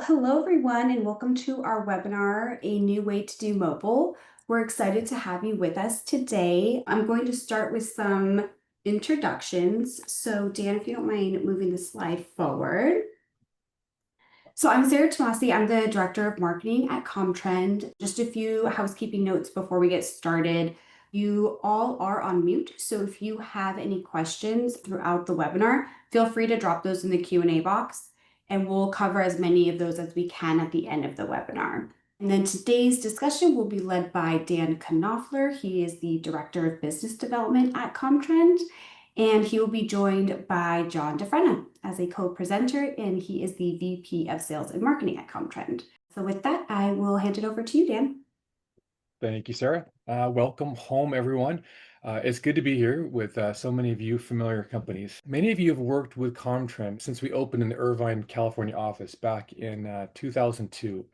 Hello everyone, and welcome to our webinar, A New Way to Do Mobile. We're excited to have you with us today. I'm going to start with some introductions. So Dan, if you don't mind moving the slide forward. So I'm Sarah Tomasi. I'm the Director of Marketing at Comtrend. Just a few housekeeping notes before we get started. You all are on mute, so if you have any questions throughout the webinar, feel free to drop those in the Q&A box, and we'll cover as many of those as we can at the end of the webinar. And then today's discussion will be led by Dan Knofler. He is the Director of Business Development at Comtrend, and he will be joined by DiFrenna as a co-presenter, and he is the VP of Sales and Marketing at Comtrend. So with that, I will hand it over to you, Dan. Thank you, Sarah. Welcome home, everyone. It's good to be here with so many of you familiar companies. Many of you have worked with Comtrend since we opened in the Irvine, California office back in 2002.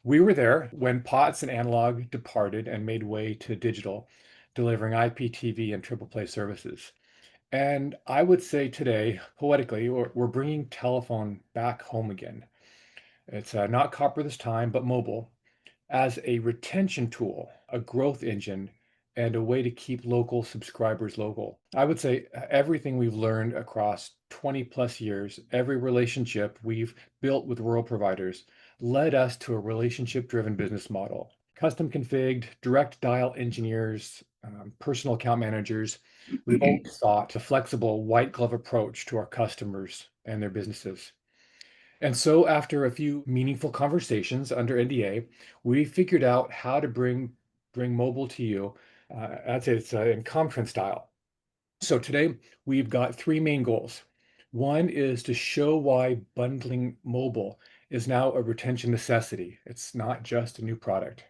We were there when POTS and analog departed and made way to digital, delivering IPTV and triple play services. And I would say today, poetically, we're bringing telephone back home again. It's not copper this time, but mobile as a retention tool, a growth engine, and a way to keep local subscribers local. I would say everything we've learned across 20 plus years, every relationship we've built with rural providers led us to a relationship-driven business model. Custom configured, direct dial engineers, personal account managers. We've always sought a flexible white glove approach to our customers and their businesses. And so after a few meaningful conversations under NDA, we figured out how to bring mobile to you. I'd say it's in Comtrend style. So today we've got three main goals. One is to show why bundling mobile is now a retention necessity. It's not just a new product.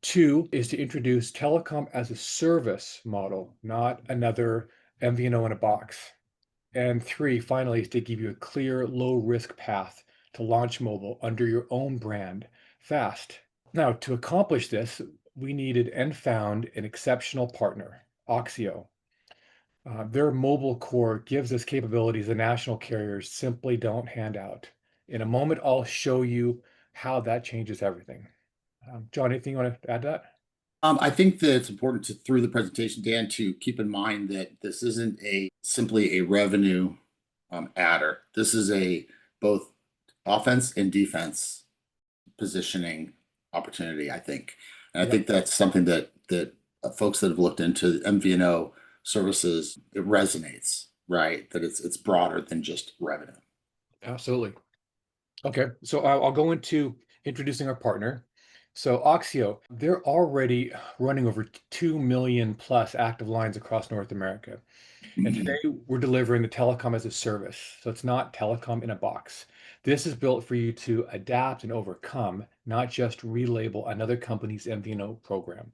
Two is to introduce telecom as a service model, not another MVNO in a box. And three, finally, is to give you a clear, low-risk path to launch mobile under your own brand fast. Now, to accomplish this, we needed and found an exceptional partner, OXIO. Their mobile core gives us capabilities the national carriers simply don't hand out. In a moment, I'll show you how that changes everything. John, anything you want to add to that? I think that it's important through the presentation, Dan, to keep in mind that this isn't simply a revenue adder. This is a both offense and defense positioning opportunity, I think. And I think that's something that folks that have looked into MVNO services, it resonates, right? That it's broader than just revenue. Absolutely. Okay, so I'll go into introducing our partner. So OXIO, they're already running over 2 million plus active lines across North America. And today we're delivering the telecom as a service. So it's not telecom in a box. This is built for you to adapt and overcome, not just relabel another company's MVNO program.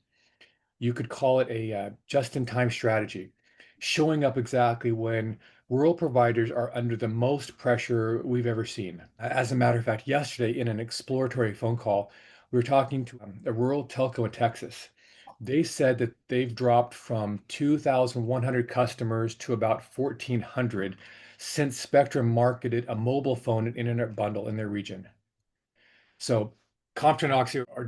You could call it a just-in-time strategy, showing up exactly when rural providers are under the most pressure we've ever seen. As a matter of fact, yesterday in an exploratory phone call, we were talking to a rural telco in Texas. They said that they've dropped from 2,100 customers to about 1,400 since Spectrum marketed a mobile phone and internet bundle in their region. So Comtrend and OXIO are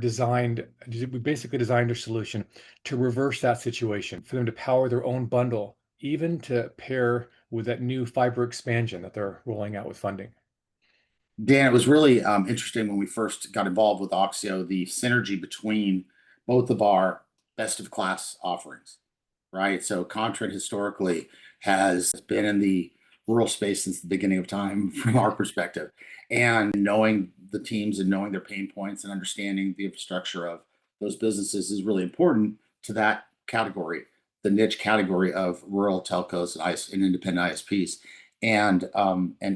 we basically designed a solution to reverse that situation, for them to power their own bundle, even to pair with that new fiber expansion that they're rolling out with funding. Dan, it was really interesting when we first got involved with OXIO, the synergy between both of our best of class offerings, right? So Comtrend historically has been in the rural space since the beginning of time from our perspective. And knowing the teams and knowing their pain points and understanding the infrastructure of those businesses is really important to that category, the niche category of rural telcos and independent ISPs. And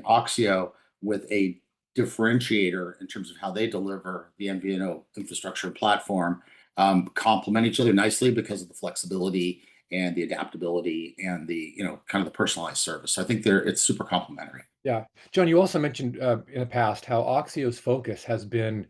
OXIO with a differentiator in terms of how they deliver the MVNO infrastructure platform complement each other nicely because of the flexibility and the adaptability and the kind of the personalized service. So I think it's super complementary. Yeah, John, you also mentioned in the past how OXIO's focus has been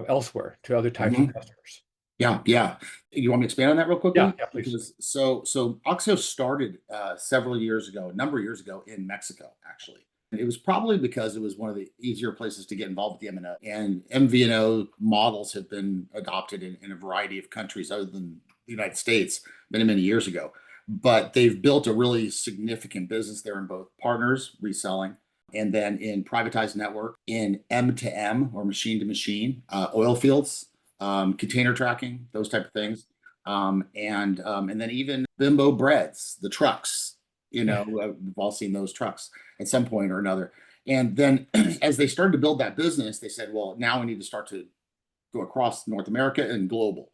elsewhere to other types of customers. Yeah. You want me to expand on that real quickly? Yeah, please. Because so OXIO started several years ago, a number of years ago in Mexico, actually. It was probably because it was one of the easier places to get involved with the MNO. And MVNO models have been adopted in a variety of countries other than the United States many, many years ago. But they've built a really significant business there in both partners, reselling, and then in privatized network, in M2M or machine to machine, oil fields, container tracking, those type of things. And then even Bimbo breads, the trucks, we've all seen those trucks at some point or another. And then as they started to build that business, they said, well, now we need to start to go across North America and global.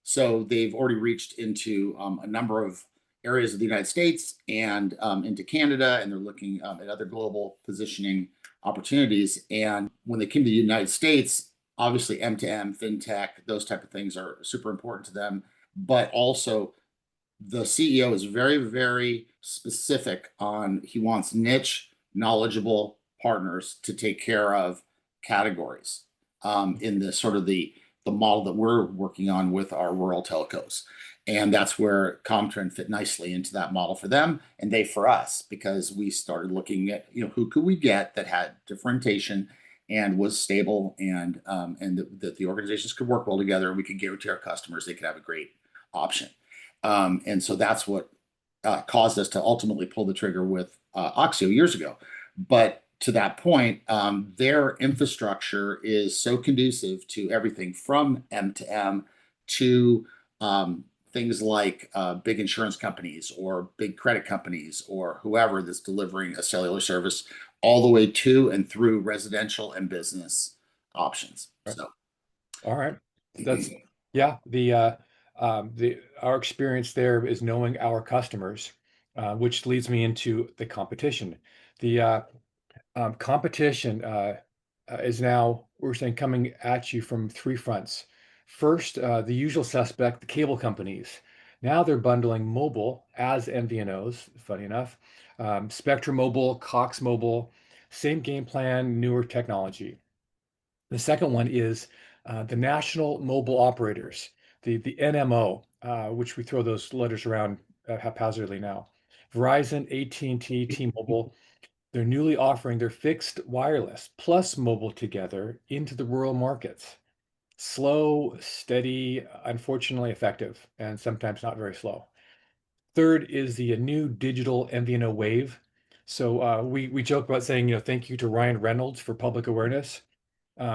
So they've already reached into a number of areas of the United States and into Canada, and they're looking at other global positioning opportunities. And when they came to the United States, obviously M2M, fintech, those type of things are super important to them. But also the CEO is very, very specific on he wants niche, knowledgeable partners to take care of categories in the sort of the model that we're working on with our rural telcos. And that's where Comtrend fit nicely into that model for them and they for us, because we started looking at, who could we get that had differentiation and was stable and that the organizations could work well together. We could guarantee our customers they could have a great option. And so that's what caused us to ultimately pull the trigger with OXIO years ago. But to that point, their infrastructure is so conducive to everything from M to M to things like big insurance companies or big credit companies or whoever that's delivering a cellular service all the way to and through residential and business options. Right. So, all right, that's our experience there is knowing our customers, which leads me into the competition. The competition is now, we're saying, coming at you from three fronts. First, the usual suspect, the cable companies. Now they're bundling mobile as MVNOs, funny enough. Spectrum Mobile, Cox Mobile, same game plan, newer technology. The second one is the national mobile operators, the NMO, which we throw those letters around haphazardly now. Verizon, AT&T, T-Mobile, they're newly offering their fixed wireless plus mobile together into the rural markets. Slow, steady, unfortunately effective, and sometimes not very slow. Third is the new digital MVNO wave. So we joke about saying, thank you to Ryan Reynolds for public awareness.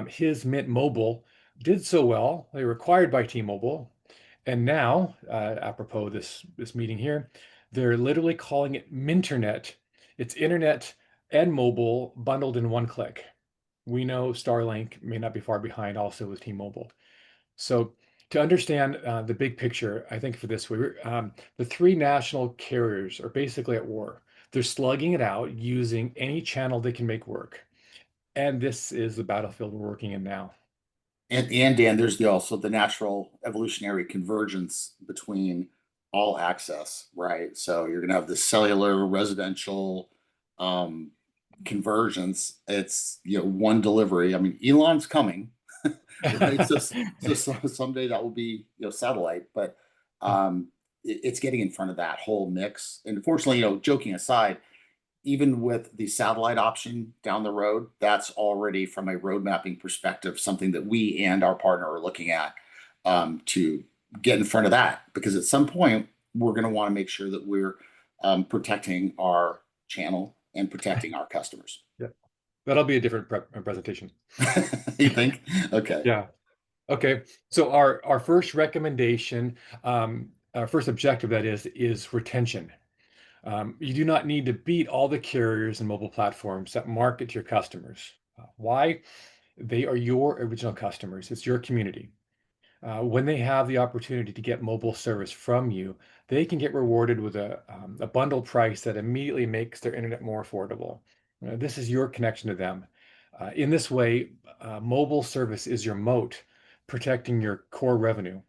His Mint Mobile did so well, they were acquired by T-Mobile. And now, apropos this meeting here, they're literally calling it Minternet. It's internet and mobile bundled in one click. We know Starlink may not be far behind also with T-Mobile. So to understand the big picture, I think for this way, the three national carriers are basically at war. They're slugging it out using any channel they can make work. And this is the battlefield we're working in now. And Dan, there's also the natural evolutionary convergence between all access, right? So you're going to have the cellular residential convergence. It's one delivery. I mean, Elon's coming, right? So someday that will be satellite, but it's getting in front of that whole mix. And unfortunately, joking aside, even with the satellite option down the road, that's already from a road mapping perspective, something that we and our partner are looking at to get in front of that. Because at some point, we're going to want to make sure that we're protecting our channel and protecting our customers. Yeah, that'll be a different presentation. You think? Okay. Yeah. Okay. So our first recommendation, our first objective, that is retention. You do not need to beat all the carriers and mobile platforms that market to your customers. Why? They are your original customers. It's your community. When they have the opportunity to get mobile service from you, they can get rewarded with a bundled price that immediately makes their internet more affordable. This is your connection to them. In this way, mobile service is your moat, protecting your core revenue.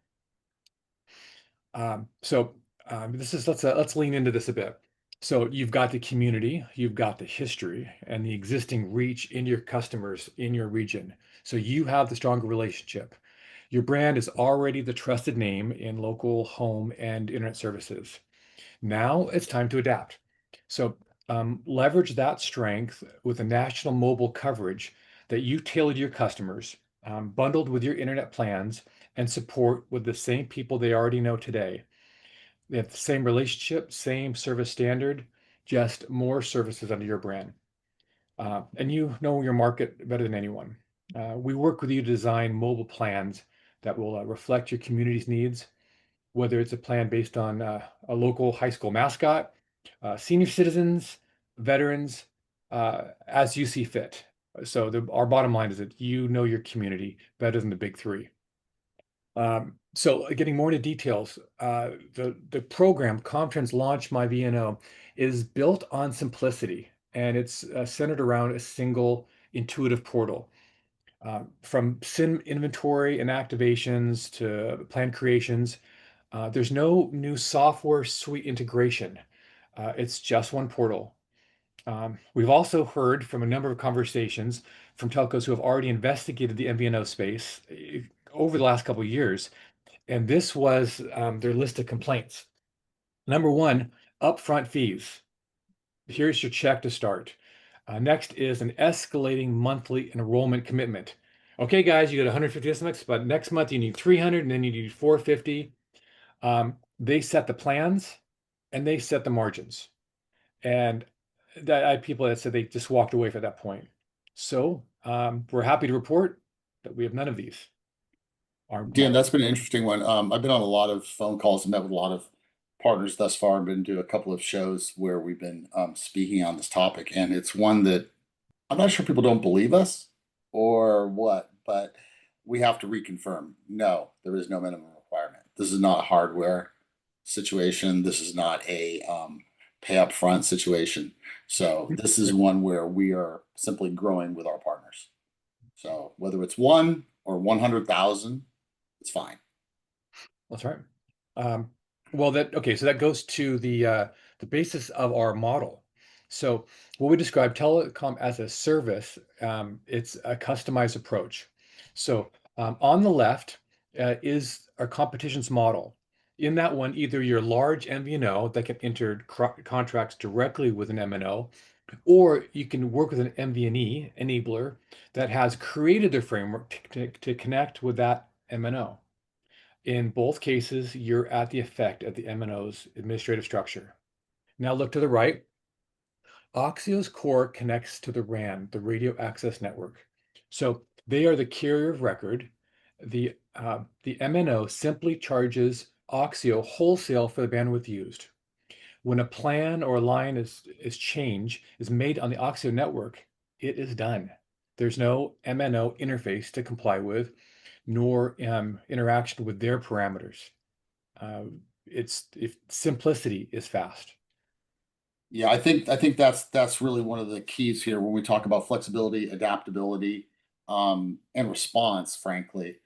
Let's lean into this a bit. So you've got the community, you've got the history, and the existing reach into your customers in your region. So you have the stronger relationship. Your brand is already the trusted name in local home and internet services. Now it's time to adapt. So Leverage that strength with a national mobile coverage that you tailor to your customers, bundled with your internet plans, and support with the same people they already know today. They have the same relationship, same service standard, just more services under your brand. And you know your market better than anyone. We work with you to design mobile plans that will reflect your community's needs, whether it's a plan based on a local high school mascot, senior citizens, veterans, as you see fit. So our bottom line is that you know your community better than the big three. So getting more into details, the program, Comtrend's LaunchMyVNO, is built on simplicity, and it's centered around a single intuitive portal. From SIM inventory and activations to plan creations, there's no new software suite integration. It's just one portal. We've also heard from a number of conversations from telcos who have already investigated the MVNO space over the last couple of years, and this was their list of complaints. Number one, upfront fees. Here's your check to start. Next is an escalating monthly enrollment commitment. Okay, guys, you got 150 estimates, but next month you need 300 and then you need 450. They set the plans and they set the margins. And that I had people that said they just walked away from that point. So we're happy to report that we have none of these. Dan, that's been an interesting one. I've been on a lot of phone calls and met with a lot of partners thus far and been to a couple of shows where we've been speaking on this topic. And it's one that I'm not sure people don't believe us or what, but we have to reconfirm. No, there is no minimum requirement. This is not a hardware situation. This is not a pay up front situation. So this is one where we are simply growing with our partners. So whether it's 1 or 100,000, it's fine. That's right. Well, so that goes to the basis of our model. So what we describe telecom as a service, it's a customized approach. So on the left is our competition's model. In that one, either your large MVNO that can enter contracts directly with an MNO, or you can work with an MVNE enabler that has created their framework to connect with that MNO. In both cases, you're at the effect of the MNO's administrative structure. Now look to the right. OXIO's core connects to the RAN, the radio access network. So they are the carrier of record. The MNO simply charges OXIO wholesale for the bandwidth used. When a plan or a line is made on the OXIO network, it is done. There's no MNO interface to comply with, nor interaction with their parameters. If simplicity is fast. Yeah, I think that's really one of the keys here when we talk about flexibility, adaptability, and response, frankly.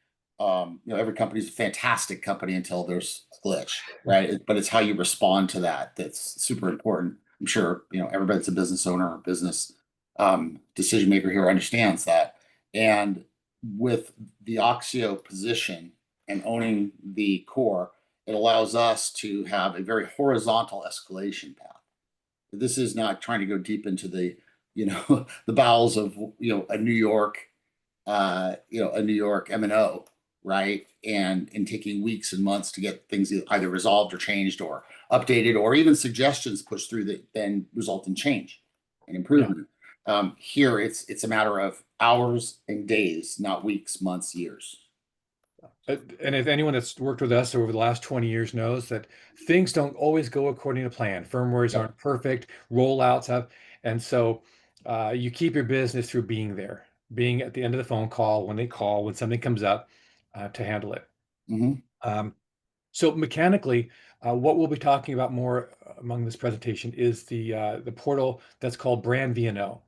Every company's a fantastic company until there's a glitch, right? But it's how you respond to that that's super important. I'm sure, everybody that's a business owner or business decision maker here understands that. And with the OXIO position and owning the core, it allows us to have a very horizontal escalation path. This is not trying to go deep into the, the bowels of, a New York, a New York MNO, right? And taking weeks and months to get things either resolved or changed or updated, or even suggestions pushed through that then result in change and improvement. Yeah. Here, it's a matter of hours and days, not weeks, months, years. And if anyone that's worked with us over the last 20 years knows that things don't always go according to plan. Firmwares aren't perfect, rollouts have, and so you keep your business through being there, being at the end of the phone call, when they call, when something comes up, to handle it. Mm-hmm. So mechanically, what we'll be talking about more among this presentation is the portal that's called BrandVNO.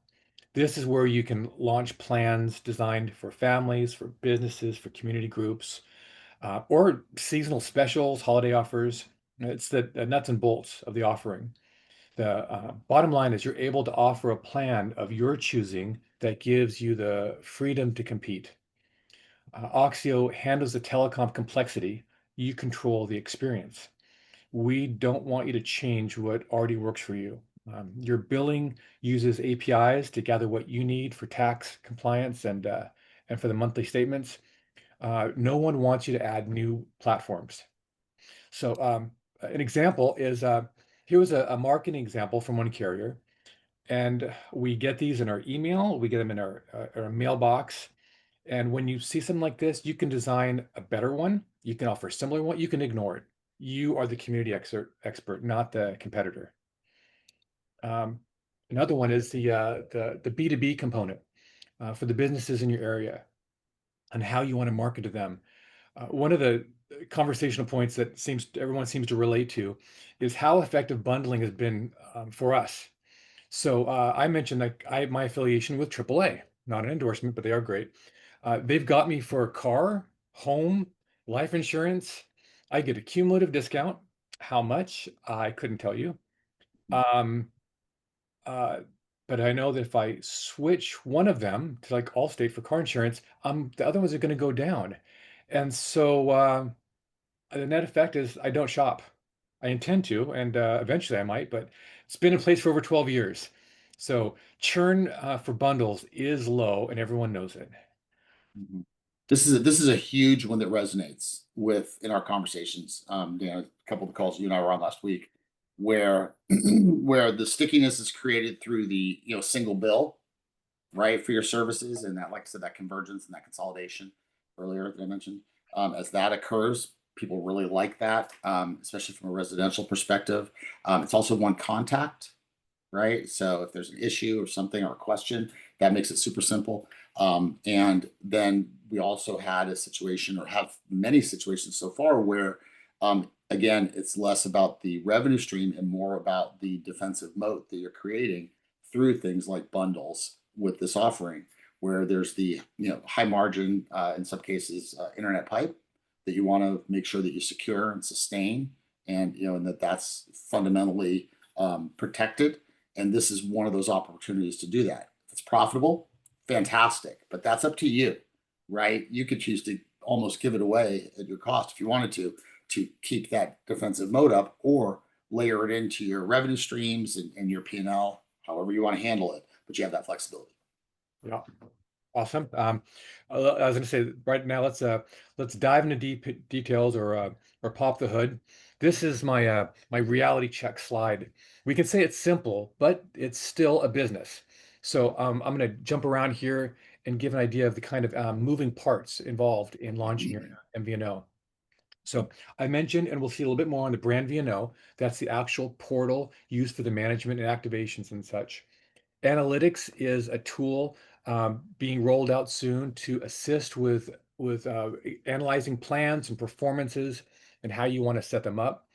This is where you can launch plans designed for families, for businesses, for community groups, or seasonal specials, holiday offers. It's the nuts and bolts of the offering. The bottom line is you're able to offer a plan of your choosing that gives you the freedom to compete. OXIO handles the telecom complexity. You control the experience. We don't want you to change what already works for you. Your billing uses APIs to gather what you need for tax compliance and for the monthly statements. No one wants you to add new platforms. So an example is here was a marketing example from one carrier, and we get these in our email, we get them in our mailbox. And when you see something like this, you can design a better one. You can offer a similar one. You can ignore it. You are the community expert, not the competitor. Another one is the B2B component for the businesses in your area and how you want to market to them. One of the conversational points that everyone seems to relate to is how effective bundling has been for us. So I mentioned that I have my affiliation with AAA, not an endorsement, but they are great. They've got me for car, home, life insurance. I get a cumulative discount. How much? I couldn't tell you. Um, uh, but I know that if I switch one of them to like Allstate for car insurance, the other ones are going to go down. And so the net effect is I don't shop. I intend to, and eventually I might, but it's been in place for over 12 years. So churn for bundles is low, and everyone knows it. Mhm. This is a huge one that resonates with in our conversations. A couple of the calls you and I were on last week, where where the stickiness is created through the single bill, right, for your services, and that, like I said, that convergence and that consolidation earlier that I mentioned. As that occurs, people really like that, especially from a residential perspective. It's also one contact, right? So if there's an issue or something or a question, that makes it super simple. And then we also had a situation, or have many situations so far, where again, it's less about the revenue stream and more about the defensive moat that you're creating through things like bundles with this offering, where there's the high margin, in some cases, internet pipe that you want to make sure that you secure and sustain, and that's fundamentally protected. And this is one of those opportunities to do that. If it's profitable, fantastic, but that's up to you, right? You could choose to almost give it away at your cost if you wanted to keep that defensive mode up, or layer it into your revenue streams and your P&L, however you want to handle it, but you have that flexibility. Yeah, awesome. I was going to say right now, let's dive into deep details, or pop the hood. This is my reality check slide. We can say it's simple, but it's still a business. So I'm going to jump around here and give an idea of the kind of moving parts involved in launching your MVNO. So I mentioned, and we'll see a little bit more on the BrandVNO. That's the actual portal used for the management and activations and such. Analytics is a tool being rolled out soon to assist with analyzing plans and performances and how you want to set them up.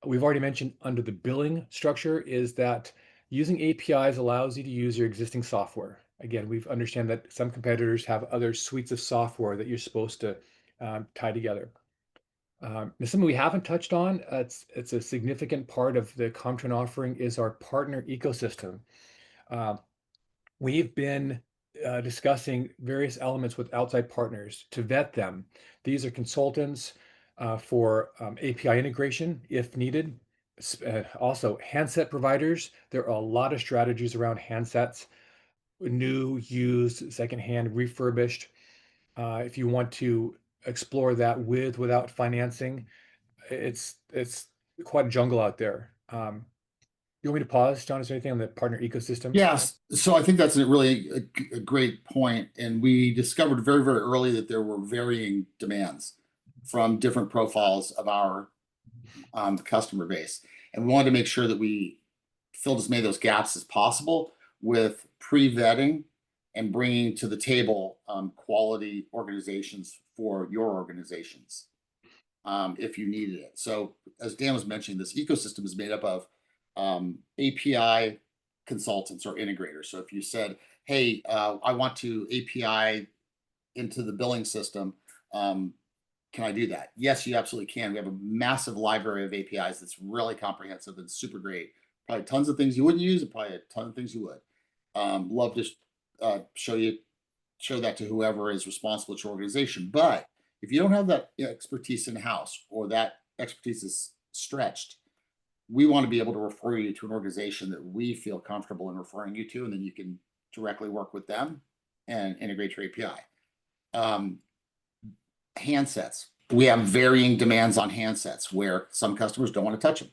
We've already mentioned under the billing structure is that using APIs allows you to use your existing software. Again, we understand that some competitors have other suites of software that you're supposed to tie together. Something we haven't touched on, it's a significant part of the Comtrend offering, is our partner ecosystem. Uh, we've been discussing various elements with outside partners to vet them. These are consultants for API integration if needed. Also, handset providers. There are a lot of strategies around handsets, new, used, secondhand, refurbished. If you want to explore that without financing, it's quite a jungle out there. You want me to pause, John? Is there anything on the partner ecosystem? Yes, so I think that's a great point, and we discovered very, very early that there were varying demands from different profiles of our customer base, and we wanted to make sure that we filled as many of those gaps as possible with pre-vetting and bringing to the table quality organizations for your organizations, if you needed it. So as Dan was mentioning, this ecosystem is made up of API consultants or integrators. So if you said, hey, I want to API into the billing system, can I do that? Yes, you absolutely can. We have a massive library of APIs that's really comprehensive and super great. Probably tons of things you wouldn't use, and probably a ton of things you would. Love to show that to whoever is responsible at your organization. But if you don't have that expertise in house, or that expertise is stretched, we want to be able to refer you to an organization that we feel comfortable in referring you to, and then you can directly work with them and integrate your API. Handsets. We have varying demands on handsets where some customers don't want to touch them.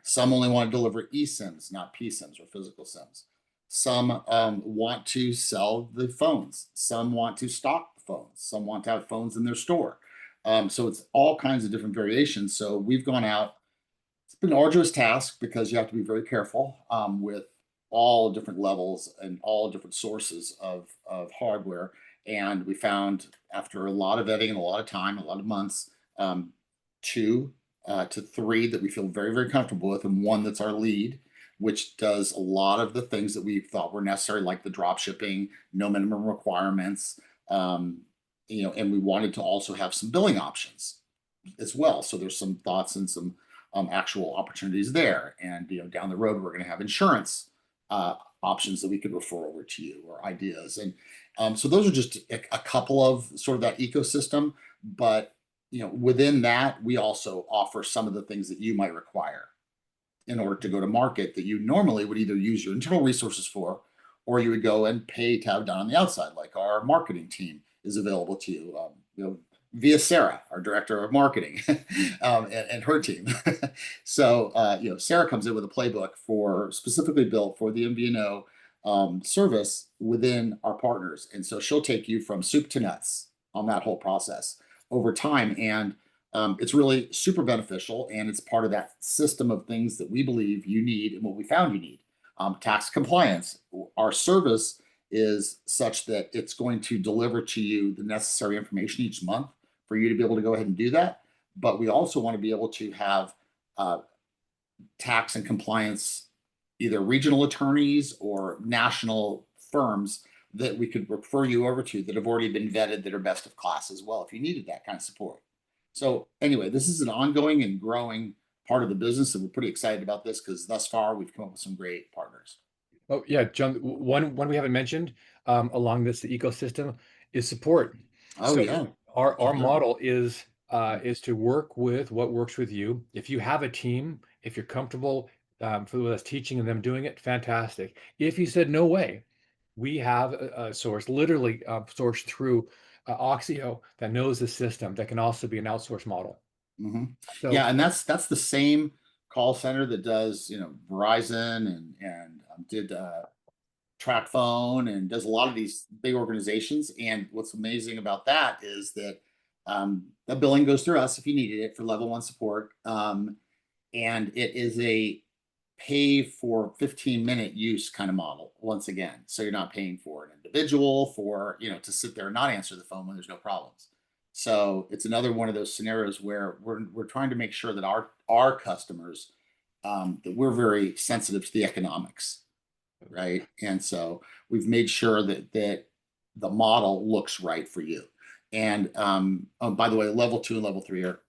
Some only want to deliver eSIMs, not pSIMs or physical SIMs. Some want to sell the phones. Some want to stock the phones. Some want to have phones in their store. So it's all kinds of different variations. So we've gone out. It's been an arduous task because you have to be very careful with all different levels and all different sources of hardware. And we found, after a lot of vetting and a lot of time, a lot of months, 2 to 3 that we feel very, very comfortable with, and 1 that's our lead, which does a lot of the things that we thought were necessary, like the drop shipping, no minimum requirements, and we wanted to also have some billing options as well. So there's some thoughts and some actual opportunities there. And down the road, we're going to have insurance options that we could refer over to you, or ideas. And so those are just a couple of sort of that ecosystem. But within that, we also offer some of the things that you might require in order to go to market that you normally would either use your internal resources for, or you would go and pay to have done on the outside. Like our marketing team is available to you, via Sarah, our director of marketing, and her team. So Sarah comes in with a playbook specifically built for the MVNO service within our partners, and so she'll take you from soup to nuts on that whole process over time. And it's really super beneficial, and it's part of that system of things that we believe you need and what we found you need. Tax compliance. Our service is such that it's going to deliver to you the necessary information each month for you to be able to go ahead and do that. But we also want to be able to have tax and compliance, either regional attorneys or national firms that we could refer you over to that have already been vetted, that are best of class as well, if you needed that kind of support. So anyway, this is an ongoing and growing part of the business, and we're pretty excited about this because thus far we've come up with some great partners. Oh yeah, John, one we haven't mentioned along this ecosystem is support. Oh So yeah. our Sure. model is to work with what works with you. If you have a team, if you're comfortable with us teaching and them doing it, fantastic. If you said no way, we have a source, literally sourced through OXIO, that knows the system, that can also be an outsource model. Mm-hmm. So Yeah, and that's the same call center that does Verizon and did Track Phone and does a lot of these big organizations. And what's amazing about that is that the billing goes through us if you needed it for level 1 support, and it is a pay for 15-minute use kind of model once again. So you're not paying for an individual to sit there and not answer the phone when there's no problems. So it's another one of those scenarios where we're trying to make sure that our customers, that we're very sensitive to the economics, right? And so we've made sure that the model looks right for you. And by the way, level 2 and level 3 are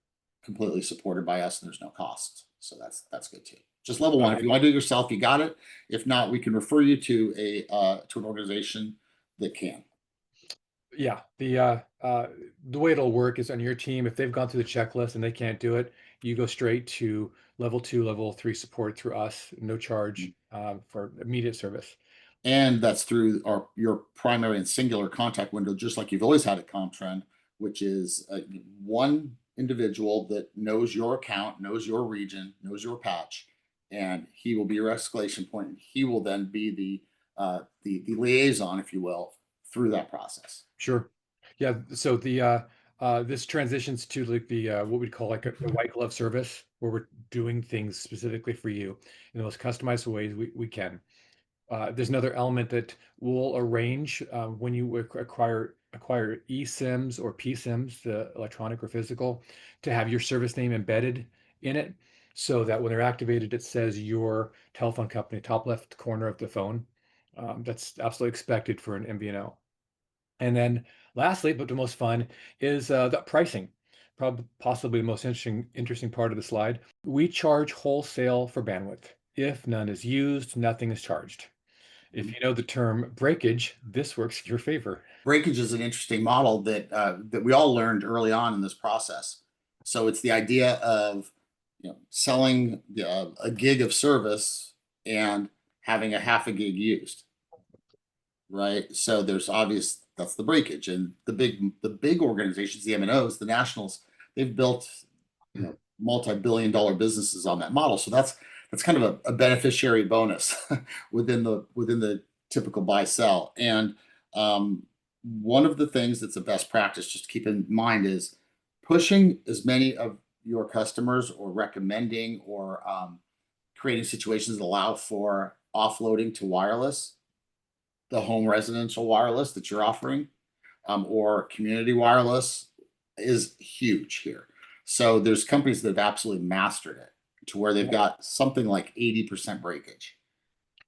completely supported by us, and there's no cost. So that's good too. Just level 1. If you want to do it yourself, you got it. If not, we can refer you to an organization that can. yeah, the way it'll work is on your team. If they've gone through the checklist and they can't do it, you go straight to level 2, level 3 support through us, no charge for immediate service. And that's through your primary and singular contact window, just like you've always had at Comtrend, which is one individual that knows your account, knows your region, knows your patch, and he will be your escalation point. And he will then be the liaison, if you will, through that process. Sure. Yeah. So the this transitions to like the what we'd call like the white glove service, where we're doing things specifically for you in the most customized ways we can. There's another element that we'll arrange when you acquire eSIMs or pSIMs, the electronic or physical, to have your service name embedded in it, so that when they're activated, it says your telephone company, top left corner of the phone. That's absolutely expected for an MVNO. And then lastly, but the most fun, is the pricing. Probably possibly the most interesting part of the slide. We charge wholesale for bandwidth. If none is used, nothing is charged. If you know the term breakage, this works in your favor. Breakage is an interesting model that we all learned early on in this process. So it's the idea of selling a gig of service and having a half a gig used, right? So that's the breakage. And the big organizations, the MNOs, the nationals, they've built multi-billion-dollar businesses on that model. So that's kind of a beneficiary bonus within the typical buy sell. And one of the things that's a best practice just to keep in mind is pushing as many of your customers, or recommending, or creating situations that allow for offloading to wireless, the home residential wireless that you're offering, or community wireless, is huge here. So there's companies that have absolutely mastered it to where they've got something like 80% breakage.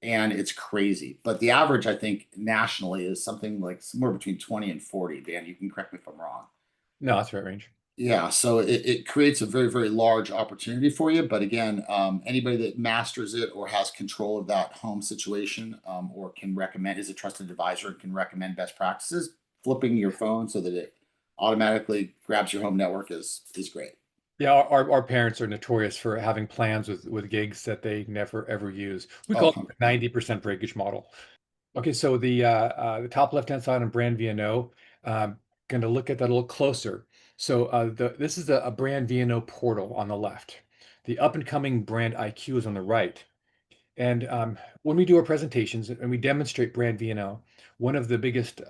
And it's crazy. But the average, I think, nationally is something like somewhere between 20 and 40. Dan, you can correct me if I'm wrong. No, that's the right range. Yeah, so it creates a very, very large opportunity for you. But again, anybody that masters it or has control of that home situation, or can recommend, is a trusted advisor and can recommend best practices, flipping your phone so that it automatically grabs your home network is great. Yeah, our parents are notorious for having plans with gigs that they never ever use. We Oh, call it the 90% breakage model. Okay, so the top left-hand side on BrandVNO, going to look at that a little closer. So this is a BrandVNO portal on the left. The up-and-coming brand IQ is on the right. And when we do our presentations and we demonstrate BrandVNO, one of the biggest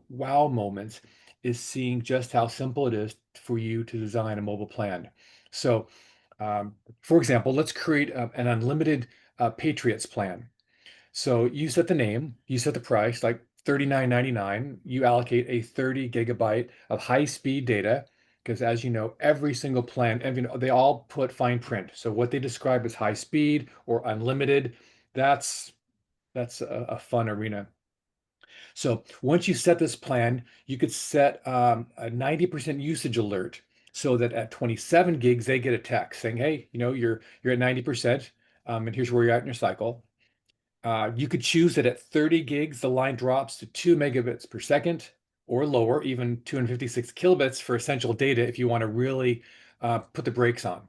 wow moments is seeing just how simple it is for you to design a mobile plan. So, for example, let's create an unlimited Patriots plan. So you set the name, you set the price, like $39.99. You allocate a 30 gigabyte of high-speed data, because as you know, every single plan, and they all put fine print. So what they describe as high speed or unlimited, that's a fun arena. So once you set this plan, you could set a 90% usage alert, so that at 27 gigs, they get a text saying, hey, you're at 90%, and here's where you're at in your cycle. You could choose that at 30 gigs, the line drops to 2 megabits per second or lower, even 256 kilobits for essential data if you want to really put the brakes on.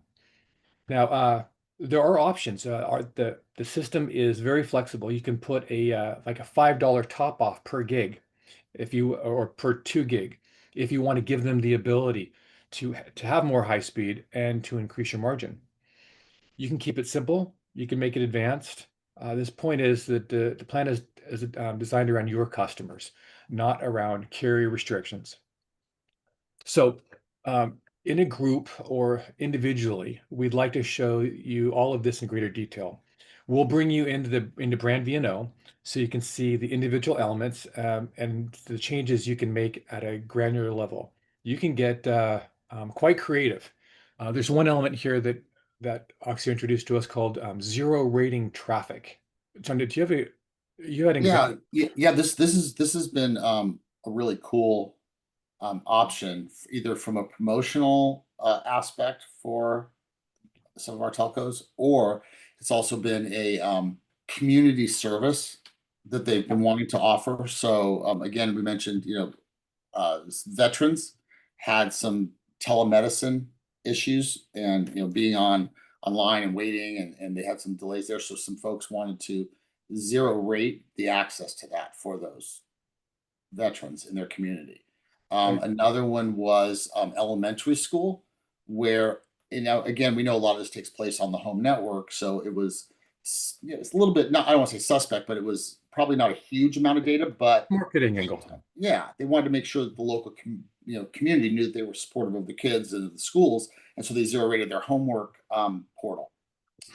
Now, there are options. The system is very flexible. You can put like a $5 top off per gig or per 2 gig if you want to give them the ability to have more high speed and to increase your margin. You can keep it simple. You can make it advanced. This point is that the plan is designed around your customers, not around carrier restrictions. So, in a group or individually, we'd like to show you all of this in greater detail. We'll bring you into BrandVNO so you can see the individual elements, and the changes you can make at a granular level. You can get quite creative. There's one element here that OXIO introduced to us called zero rating traffic. John, did you have you had an example? Yeah. This has been a really cool option, either from a promotional aspect for some of our telcos, or it's also been a community service that they've been wanting to offer. So again, we mentioned, veterans had some telemedicine issues, and being online and waiting, and they had some delays there. So some folks wanted to zero rate the access to that for those veterans in their community. Another one was elementary school, where again, we know a lot of this takes place on the home network, so it was it's a little bit, not, I don't want to say suspect, but it was probably not a huge amount of data, but Marketing angle. yeah, they wanted to make sure that the local community knew that they were supportive of the kids and of the schools, and so they zero rated their homework portal,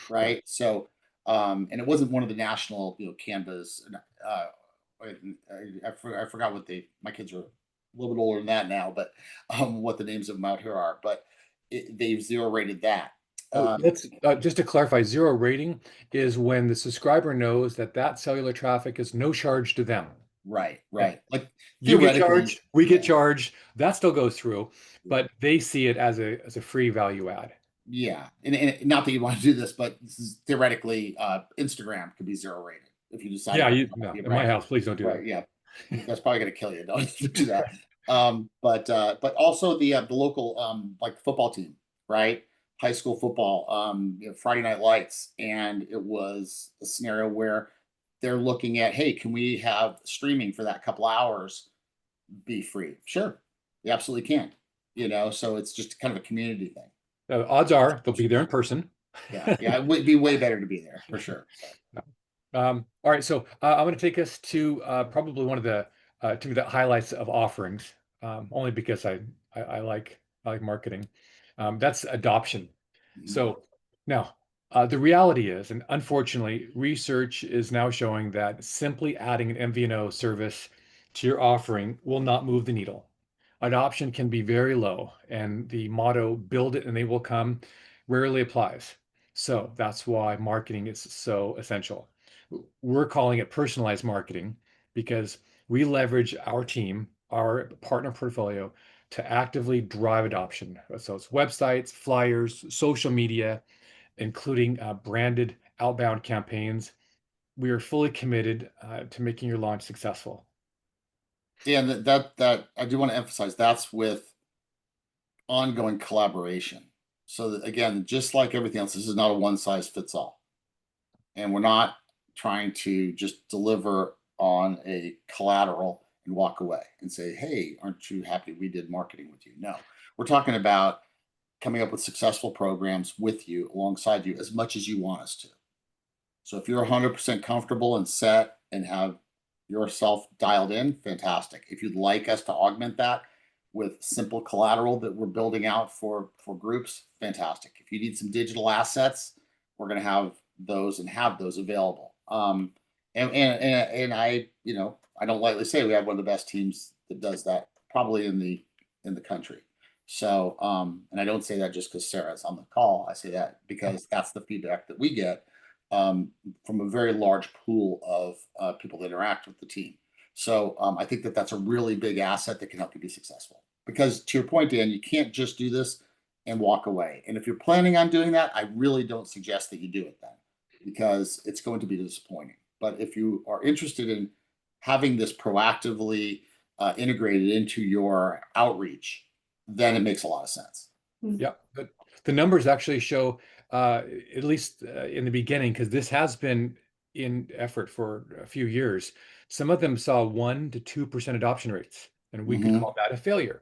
right? So and it wasn't one of the national Canvas. I forgot what my kids are a little bit older than that now, but what the names of them out here are, but they've zero rated that. Let's just to clarify, zero rating is when the subscriber knows that cellular traffic is no charge to them. Right. Yeah. Like You get theoretically, charged, we get charged, that still goes through, but they see it as a free value add. yeah, and not that you want to do this, but this is theoretically, Instagram could be zero rated if you decide. Yeah, to no, be a in my brand. house, please don't do Right, that. yeah, that's probably gonna kill you. Don't do that. But also the local like football team, right? high school football, Friday Night Lights, and it was a scenario where they're looking at, hey, can we have streaming for that couple hours be free? Sure, you absolutely can. So it's just kind of a community thing. Odds are they'll be there in person. Yeah, it would be way better to be there for sure. All right, so I'm going to take us to probably one of the to me the highlights of offerings, only because I like marketing. That's adoption. So now the reality is, and unfortunately, research is now showing that simply adding an MVNO service to your offering will not move the needle. Adoption can be very low, and the motto "build it and they will come" rarely applies. So that's why marketing is so essential. We're calling it personalized marketing because we leverage our team, our partner portfolio to actively drive adoption. So it's websites, flyers, social media, including branded outbound campaigns. We are fully committed to making your launch successful. Dan, that I do want to emphasize, that's with ongoing collaboration. So that, again, just like everything else, this is not a one size fits all. And we're not trying to just deliver on a collateral and walk away and say, hey, aren't you happy we did marketing with you? No, we're talking about coming up with successful programs with you, alongside you, as much as you want us to. So if you're 100% comfortable and set and have yourself dialed in, fantastic. If you'd like us to augment that with simple collateral that we're building out for groups, fantastic. If you need some digital assets, we're going to have those available. And I, I don't lightly say we have one of the best teams that does that probably in the country. So, and I don't say that just because Sarah's on the call. I say that because that's the feedback that we get from a very large pool of people that interact with the team. So I think that that's a really big asset that can help you be successful. Because to your point, Dan, you can't just do this and walk away. And if you're planning on doing that, I really don't suggest that you do it then, because it's going to be disappointing. But if you are interested in having this proactively integrated into your outreach, then it makes a lot of sense. Yeah, but the numbers actually show, at least in the beginning, because this has been in effort for a few years, some of them saw 1 to 2% adoption rates, and we could call that a failure.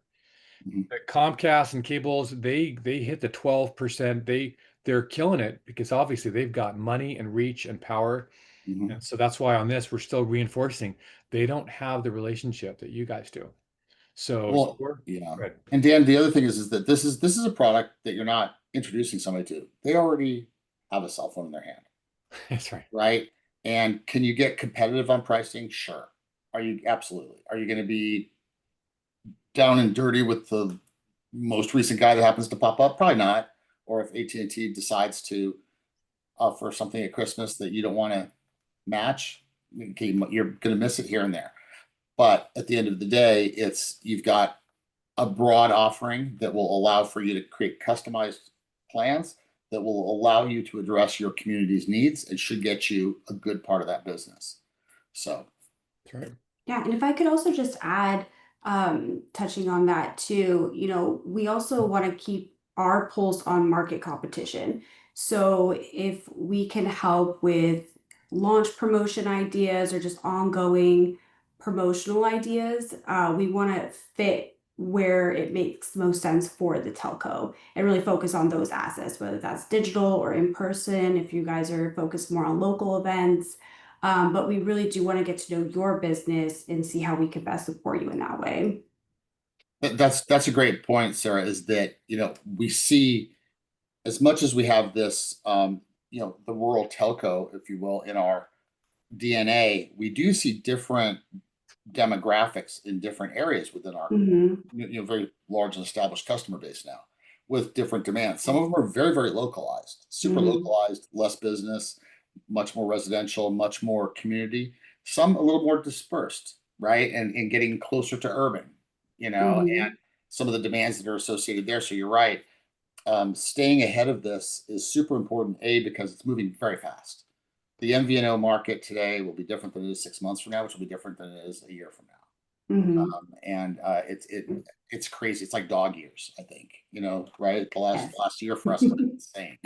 Comcast and cables, they hit the 12%. They're killing it because obviously they've got money and reach and power. And so that's why on this, we're still reinforcing they don't have the relationship that you guys do. So Well, yeah. And Dan, the other thing is that this is a product that you're not introducing somebody to. They already have a cell phone in their hand. That's right. Right. And can you get competitive on pricing? Sure. Absolutely. Are you going to be down and dirty with the most recent guy that happens to pop up? Probably not. Or if AT&T decides to offer something at Christmas that you don't want to match, you're going to miss it here and there. But at the end of the day, you've got a broad offering that will allow for you to create customized plans that will allow you to address your community's needs and should get you a good part of that business. So that's right. Yeah, and if I could also just add, touching on that too, we also want to keep our pulse on market competition. So if we can help with launch promotion ideas or just ongoing promotional ideas, we want to fit where it makes most sense for the telco and really focus on those assets, whether that's digital or in person, if you guys are focused more on local events. But we really do want to get to know your business and see how we can best support you in that way. that's a great point, Sarah, is that, we see, as much as we have this, the rural telco, if you will, in our DNA, we do see different demographics in different areas within our very large and established customer base now, with different demands. Some of them are very, very localized, super localized, less business, much more residential, much more community. Some a little more dispersed, right? And getting closer to urban, and some of the demands that are associated there. So you're right. Staying ahead of this is super important, because it's moving very fast. The MVNO market today will be different than it is 6 months from now, which will be different than it is a year from now. Mhm. It's crazy. It's like dog years, I think, right? The Yes. last year for us has been insane.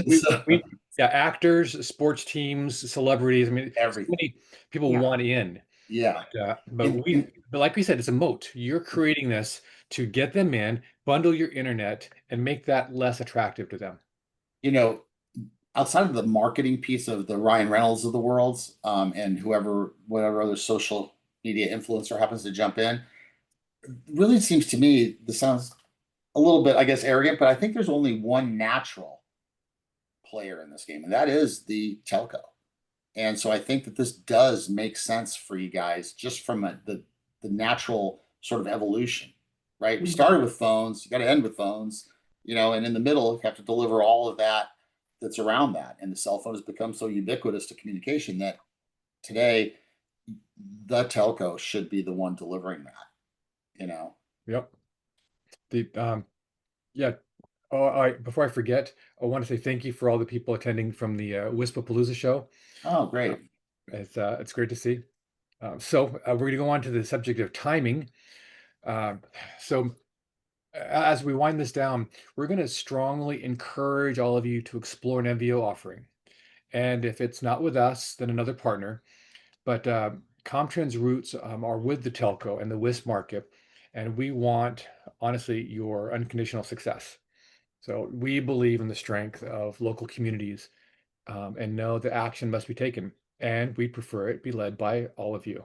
We So we yeah, actors, sports teams, celebrities. I mean, so everything. many people Yeah. want in, Yeah. but And, like we said, it's a moat. You're creating this to get them in, bundle your internet, and make that less attractive to them. you know, outside of the marketing piece of the Ryan Reynolds of the world, and whatever other social media influencer happens to jump in, really seems to me, this sounds a little bit, I guess, arrogant, but I think there's only one natural player in this game, and that is the telco. And so I think that this does make sense for you guys just from the natural sort of evolution, right? We Mhm. started with phones, you got to end with phones, and in the middle, you have to deliver all of that that's around that. And the cell phone has become so ubiquitous to communication that today the telco should be the one delivering that. Yep. The yeah. Oh, before I forget, I want to say thank you for all the people attending from the WISP show. Oh, Uh, great. it's great to see. We're going to go on to the subject of timing. Um, so as we wind this down, we're going to strongly encourage all of you to explore an MVO offering. And if it's not with us, then another partner. But Comtrend's roots are with the telco and the WISP market, and we want, honestly, your unconditional success. So we believe in the strength of local communities and know that action must be taken. And we prefer it be led by all of you.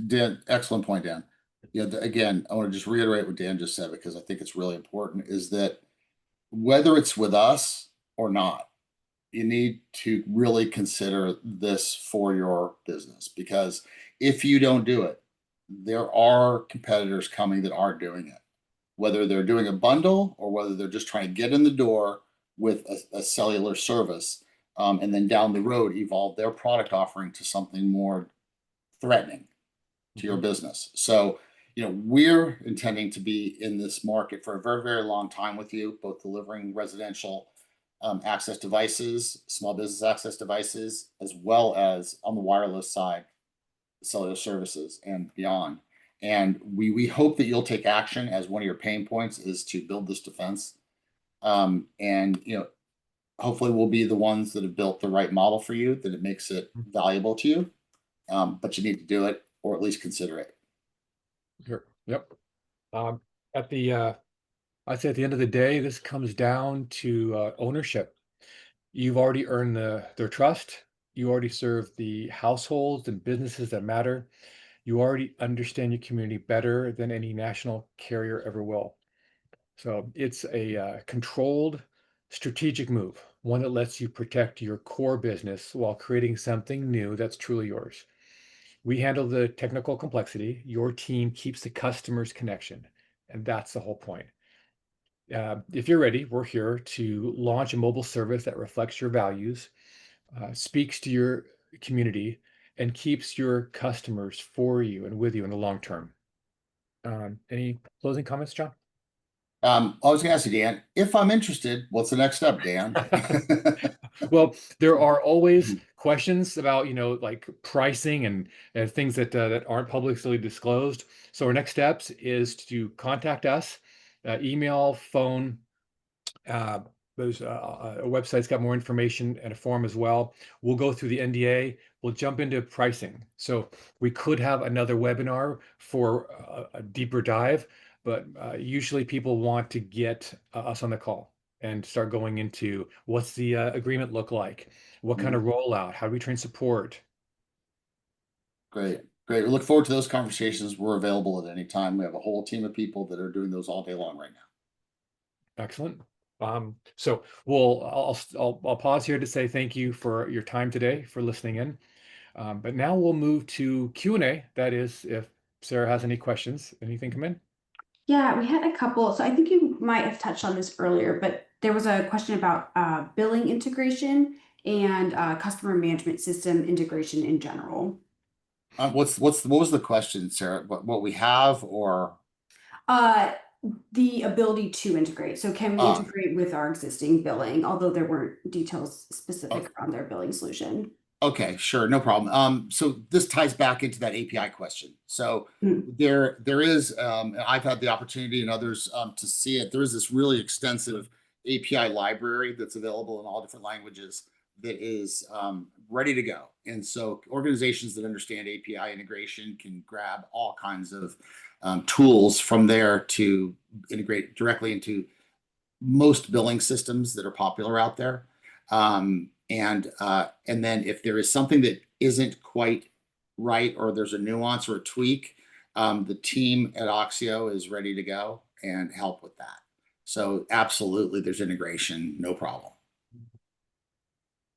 Dan, excellent point, Dan. Yeah, again, I want to just reiterate what Dan just said because I think it's really important is that whether it's with us or not, you need to really consider this for your business because if you don't do it, there are competitors coming that are doing it, whether they're doing a bundle or whether they're just trying to get in the door with a cellular service, and then down the road evolve their product offering to something more threatening to your Mhm. business. So, we're intending to be in this market for a very, very long time with you, both delivering residential access devices, small business access devices, as well as on the wireless side, cellular services and beyond. And we hope that you'll take action as one of your pain points is to build this defense. And hopefully we'll be the ones that have built the right model for you, that it makes it valuable to you. But you need to do it or at least consider it. Sure. Yep. Um, at the I'd say at the end of the day, this comes down to ownership. You've already earned their trust. You already serve the households and businesses that matter. You already understand your community better than any national carrier ever will. So it's a controlled, strategic move, one that lets you protect your core business while creating something new that's truly yours. We handle the technical complexity. Your team keeps the customer's connection. And that's the whole point. If you're ready, we're here to launch a mobile service that reflects your values, speaks to your community, and keeps your customers for you and with you in the long term. Any closing comments, John? I was going to ask you, Dan, if I'm interested, what's the next step, Dan? Well, there are always questions about, like pricing and things that aren't publicly disclosed. So our next steps is to contact us, email, phone. Uh, those websites got more information and a form as well. We'll go through the NDA. We'll jump into pricing. So we could have another webinar for a deeper dive, but usually people want to get us on the call and start going into what's the agreement look like, what kind of rollout, how do we train support. Great. Great. We look forward to those conversations. We're available at any time. We have a whole team of people that are doing those all day long right now. Excellent. So I'll pause here to say thank you for your time today, for listening in. But now we'll move to Q&A. That is, if Sarah has any questions, anything come in? Yeah, we had a couple. So I think you might have touched on this earlier, but there was a question about billing integration and customer management system integration in general. What was the question, Sarah? What we have or Uh, the ability to integrate. So can we uh integrate with our existing billing, although there weren't details specific okay. around their billing solution? Okay, sure, no problem. So this ties back into that API question. So Mm. there is, and I've had the opportunity and others to see it. There is this really extensive API library that's available in all different languages that is ready to go. And so organizations that understand API integration can grab all kinds of tools from there to integrate directly into most billing systems that are popular out there. And then if there is something that isn't quite right, or there's a nuance or a tweak, the team at OXIO is ready to go and help with that. So absolutely, there's integration, no problem.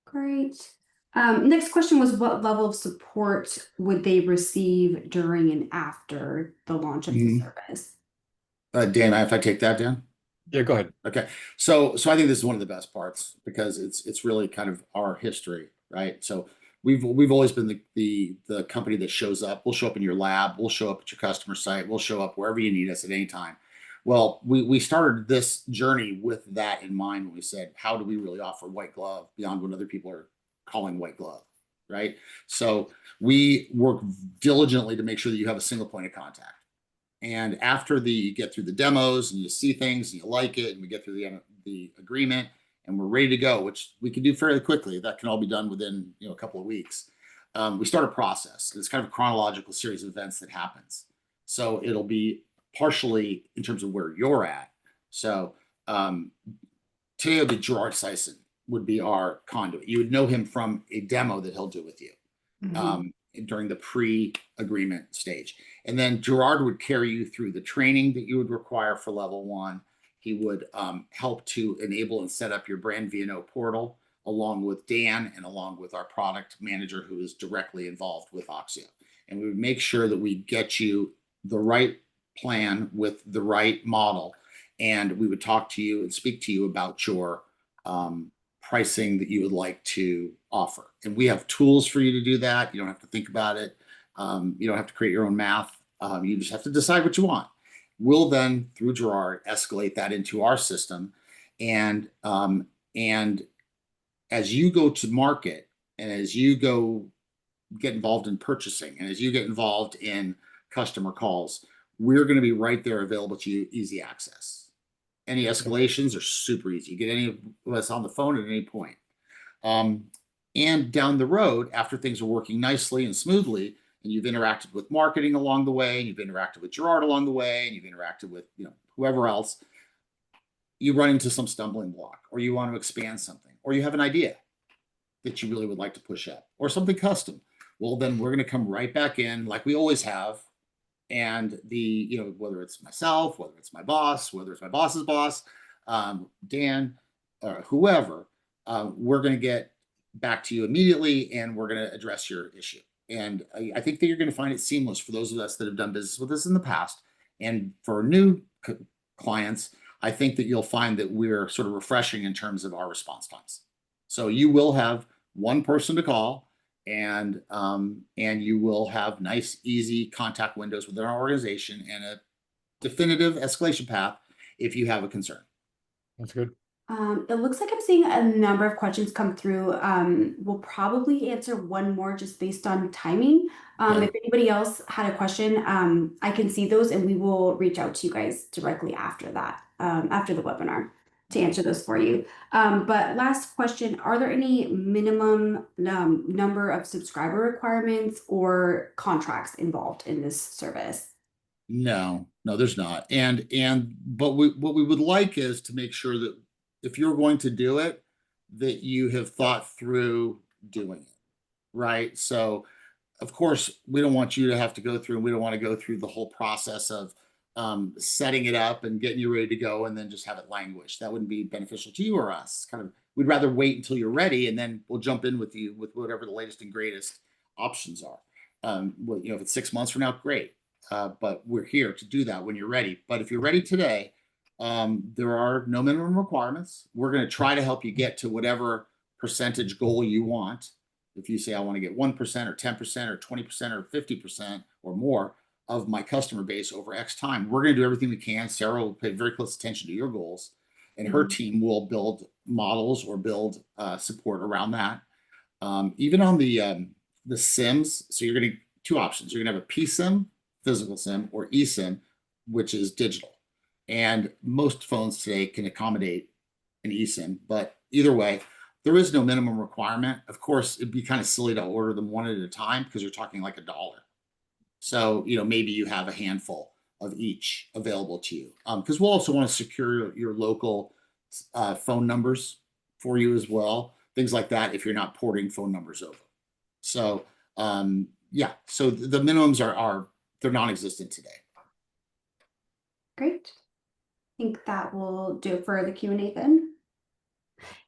Great. Next question was, what level of support would they receive during and after the launch of the Mhm. service? Dan, if I take that, Dan? Yeah, go ahead. Okay, so I think this is one of the best parts because it's really kind of our history, right? So we've always been the company that shows up. We'll show up in your lab. We'll show up at your customer site. We'll show up wherever you need us at any time. Well, we started this journey with that in mind when we said, how do we really offer white glove beyond what other people are calling white glove, right? So we work diligently to make sure that you have a single point of contact. And after you get through the demos and you see things and you like it, and we get through the agreement and we're ready to go, which we can do fairly quickly. That can all be done within a couple of weeks. We start a process. It's kind of a chronological series of events that happens. So it'll be partially in terms of where you're at. So Teo de Gerard Sison would be our conduit. You would know him from a demo that he'll do with you. Mhm. During the pre-agreement stage. And then Gerard would carry you through the training that you would require for level 1. He would help to enable and set up your BrandVNO portal, along with Dan and along with our product manager who is directly involved with OXIO. And we would make sure that we get you the right plan with the right model. And we would talk to you and speak to you about your pricing that you would like to offer. And we have tools for you to do that. You don't have to think about it. You don't have to create your own math. You just have to decide what you want. We'll then, through Gerard, escalate that into our system. And as you go to market and as you go get involved in purchasing and as you get involved in customer calls, we're going to be right there available to you, easy access. Any escalations are super easy. You get any of us on the phone at any point. And down the road, after things are working nicely and smoothly, and you've interacted with marketing along the way, and you've interacted with Gerard along the way, and you've interacted with whoever else, you run into some stumbling block, or you want to expand something, or you have an idea that you really would like to push up, or something custom. Well, then we're going to come right back in like we always have. And whether it's myself, whether it's my boss, whether it's my boss's boss, Dan, or whoever, we're going to get back to you immediately and we're going to address your issue. And I think that you're going to find it seamless for those of us that have done business with us in the past. And for new clients, I think that you'll find that we're sort of refreshing in terms of our response times. So you will have one person to call, and you will have nice, easy contact windows within our organization and a definitive escalation path if you have a concern. That's good. It looks like I'm seeing a number of questions come through. We'll probably answer one more just based on timing. Okay. If anybody else had a question, I can see those and we will reach out to you guys directly after that, after the webinar to answer those for you. But last question, are there any minimum number of subscriber requirements or contracts involved in this service? No, there's not. But what we would like is to make sure that if you're going to do it, that you have thought through doing it, right? So of course, we don't want you to have to go through, and we don't want to go through the whole process of setting it up and getting you ready to go and then just have it languish. That wouldn't be beneficial to you or us. We'd rather wait until you're ready and then we'll jump in with you with whatever the latest and greatest options are. If it's 6 months from now, great. But we're here to do that when you're ready. But if you're ready today, there are no minimum requirements. We're going to try to help you get to whatever percentage goal you want. If you say, I want to get 1% or 10% or 20% or 50% or more of my customer base over X time, we're going to do everything we can. Sarah will pay very close attention to your goals, and her team will build models or build support around that. Even on the SIMs, so you're going to two options. You're going to have a PSIM, physical SIM, or eSIM, which is digital. And most phones today can accommodate an eSIM, but either way, there is no minimum requirement. Of course, it'd be kind of silly to order them one at a time because you're talking like $1. So, maybe you have a handful of each available to you. Because we'll also want to secure your local phone numbers for you as well. Things like that if you're not porting phone numbers over. So, yeah, so the minimums are they're non-existent today. Great. I think that will do it for the Q&A then.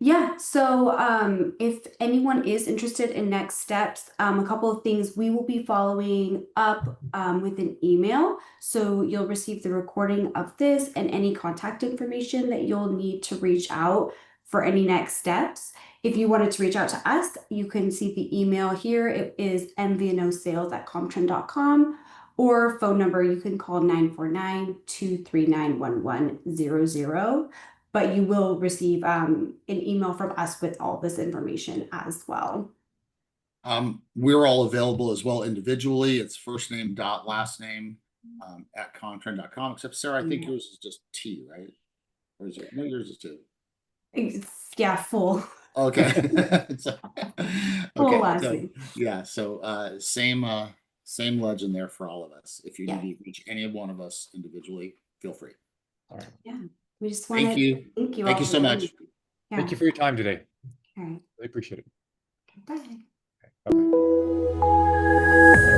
Yeah, so if anyone is interested in next steps, a couple of things, we will be following up with an email. So you'll receive the recording of this and any contact information that you'll need to reach out for any next steps. If you wanted to reach out to us, you can see the email here. It is mvnosales@comtrend.com, or phone number, you can call 949-239-1100. But you will receive an email from us with all this information as well. We're all available as well individually. It's first name dot last name at Comtrend.com. Except Sarah, I think yours is just T, right? Or is it? No, yours is two. Yeah, full. Okay. Full Okay. last So, name. yeah. So same legend there for all of us. If you Yeah. need to reach any one of us individually, feel free. All right. Yeah. We just want to Thank you. thank you Thank all you for so joining. much. Yeah. Thank you for your time today. All right. I appreciate it. Bye. Bye-bye.